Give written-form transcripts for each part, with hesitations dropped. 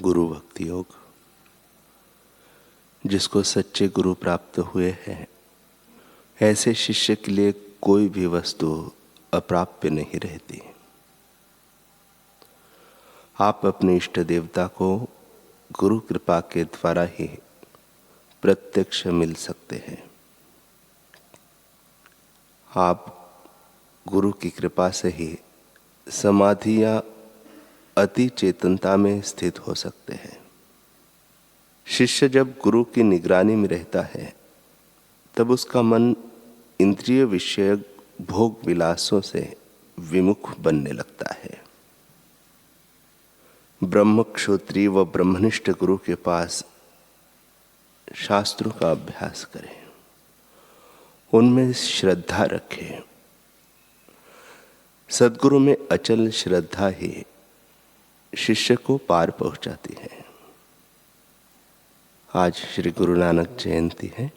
गुरु भक्ति योग, जिसको सच्चे गुरु प्राप्त हुए हैं, ऐसे शिष्य के लिए कोई भी वस्तु अप्राप्य नहीं रहती। आप अपने इष्ट देवता को गुरु कृपा के द्वारा ही प्रत्यक्ष मिल सकते हैं। आप गुरु की कृपा से ही समाधि या अति चेतनता में स्थित हो सकते हैं। शिष्य जब गुरु की निगरानी में रहता है, तब उसका मन इंद्रिय विषयक भोग विलासों से विमुख बनने लगता है। ब्रह्म क्षोत्रीय व ब्रह्मनिष्ठ गुरु के पास शास्त्रों का अभ्यास करें, उनमें श्रद्धा रखें। सद्गुरु में अचल श्रद्धा ही शिष्य को पार पहुंचाती है। आज श्री गुरु नानक जयंती है।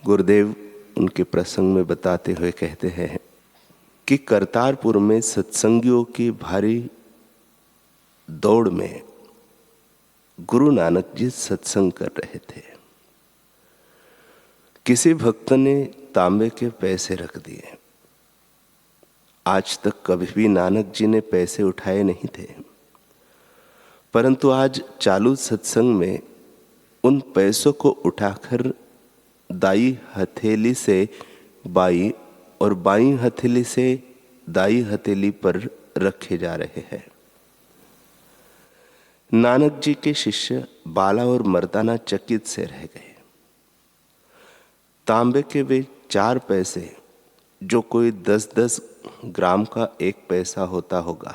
गुरुदेव उनके प्रसंग में बताते हुए कहते हैं कि करतारपुर में सत्संगियों की भारी दौड़ में गुरु नानक जी सत्संग कर रहे थे। किसी भक्त ने तांबे के पैसे रख दिए। आज तक कभी भी नानक जी ने पैसे उठाए नहीं थे, परंतु आज चालू सत्संग में उन पैसों को उठाकर दाई हथेली से बाई और बाई हथेली से दाई हथेली पर रखे जा रहे हैं। नानक जी के शिष्य बाला और मर्दाना चकित से रह गए। तांबे के वे 4 पैसे, जो कोई 10-10 ग्राम का एक पैसा होता होगा,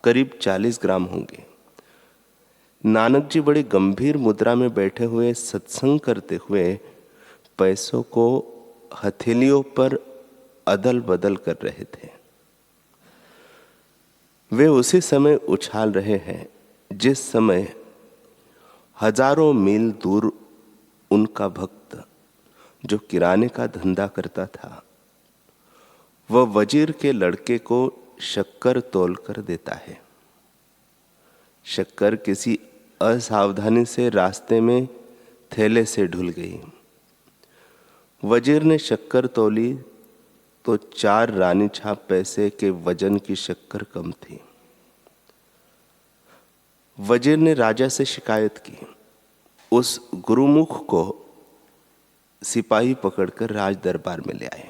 करीब 40 ग्राम होंगे। नानक जी बड़े गंभीर मुद्रा में बैठे हुए सत्संग करते हुए पैसों को हथेलियों पर अदल बदल कर रहे थे। वे उसी समय उछाल रहे हैं जिस समय हजारों मील दूर उनका भक्त, जो किराने का धंधा करता था, वह वजीर के लड़के को शक्कर तोल कर देता है। शक्कर किसी असावधानी से रास्ते में थैले से ढुल गई। वजीर ने शक्कर तोली तो 4 रानी छाप पैसे के वजन की शक्कर कम थी। वजीर ने राजा से शिकायत की। उस गुरुमुख को सिपाही पकड़कर राज दरबार में ले आए।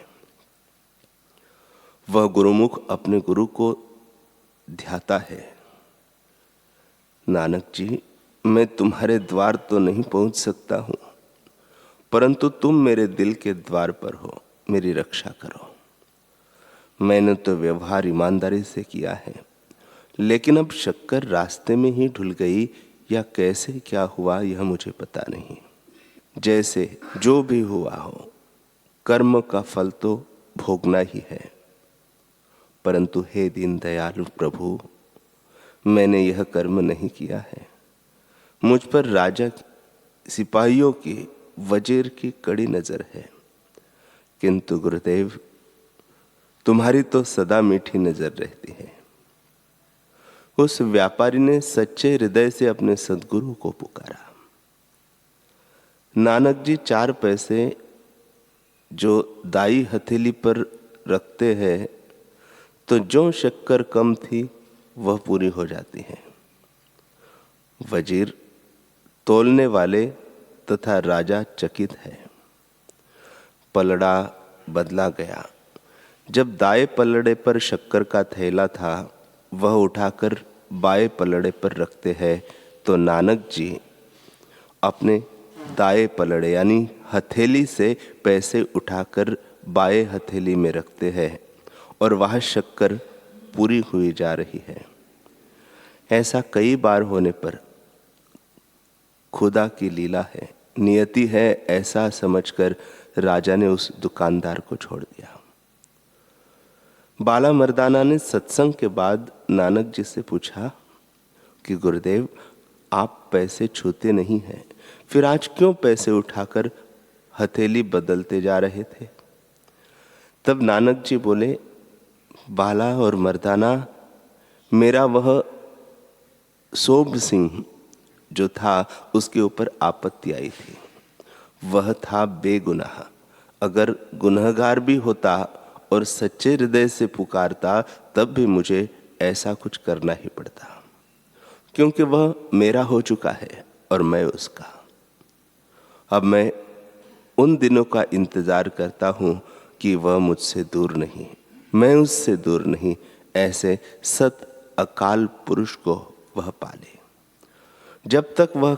वह गुरुमुख अपने गुरु को ध्याता है। नानक जी, मैं तुम्हारे द्वार तो नहीं पहुंच सकता हूं, परंतु तुम मेरे दिल के द्वार पर हो, मेरी रक्षा करो। मैंने तो व्यवहार ईमानदारी से किया है, लेकिन अब शक्कर रास्ते में ही ढुल गई या कैसे क्या हुआ यह मुझे पता नहीं। जैसे जो भी हुआ हो, कर्म का फल तो भोगना ही है। परंतु हे दीन दयालु प्रभु, मैंने यह कर्म नहीं किया है। मुझ पर राजा, सिपाहियों की, वजीर की कड़ी नजर है, किंतु गुरुदेव तुम्हारी तो सदा मीठी नजर रहती है। उस व्यापारी ने सच्चे हृदय से अपने सद्गुरु को पुकारा। नानक जी 4 पैसे जो दाई हथेली पर रखते हैं, तो जो शक्कर कम थी वह पूरी हो जाती है। वजीर, तोलने वाले तथा राजा चकित है। पलड़ा बदला गया। जब दाएं पलड़े पर शक्कर का थैला था, वह उठाकर बाएं पलड़े पर रखते हैं, तो नानक जी अपने दाएं पलड़े यानी हथेली से पैसे उठाकर बाएं हथेली में रखते हैं और वह शक्कर पूरी हुई जा रही है। ऐसा कई बार होने पर खुदा की लीला है, नियति है, ऐसा समझकर राजा ने उस दुकानदार को छोड़ दिया। बाला मर्दाना ने सत्संग के बाद नानक जी से पूछा कि गुरुदेव, आप पैसे छूते नहीं हैं, फिर आज क्यों पैसे उठाकर हथेली बदलते जा रहे थे? तब नानक जी बोले, बाला और मर्दाना, मेरा वह सोब सिंह जो था उसके ऊपर आपत्ति आई थी। वह था बेगुनाह। अगर गुनहगार भी होता और सच्चे हृदय से पुकारता तब भी मुझे ऐसा कुछ करना ही पड़ता, क्योंकि वह मेरा हो चुका है और मैं उसका। अब मैं उन दिनों का इंतजार करता हूं कि वह मुझसे दूर नहीं, मैं उससे दूर नहीं, ऐसे सत अकाल पुरुष को वह पाले। जब तक वह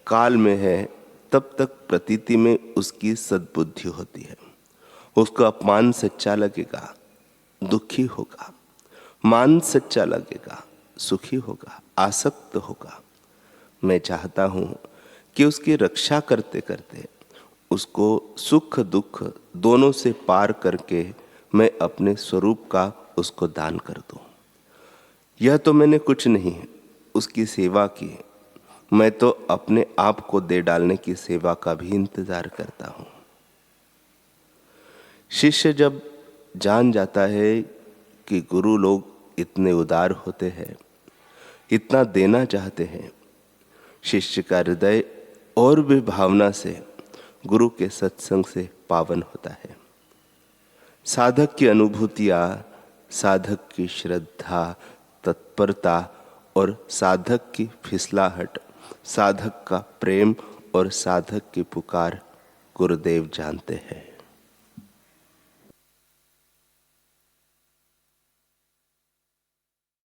काल में है तब तक प्रतीति में उसकी सद्बुद्धि होती है। उसको अपमान सच्चा लगेगा, दुखी होगा, मान सच्चा लगेगा, सुखी होगा, आसक्त होगा। मैं चाहता हूं कि उसकी रक्षा करते करते उसको सुख दुख दोनों से पार करके मैं अपने स्वरूप का उसको दान कर दूं। यह तो मैंने कुछ नहीं उसकी सेवा की, मैं तो अपने आप को दे डालने की सेवा का भी इंतजार करता हूं। शिष्य जब जान जाता है कि गुरु लोग इतने उदार होते हैं, इतना देना चाहते हैं, शिष्य का हृदय और भी भावना से गुरु के सत्संग से पावन होता है। साधक की अनुभूतियां, साधक की श्रद्धा, तत्परता और साधक की फिसलाहट, साधक का प्रेम और साधक की पुकार गुरुदेव जानते हैं।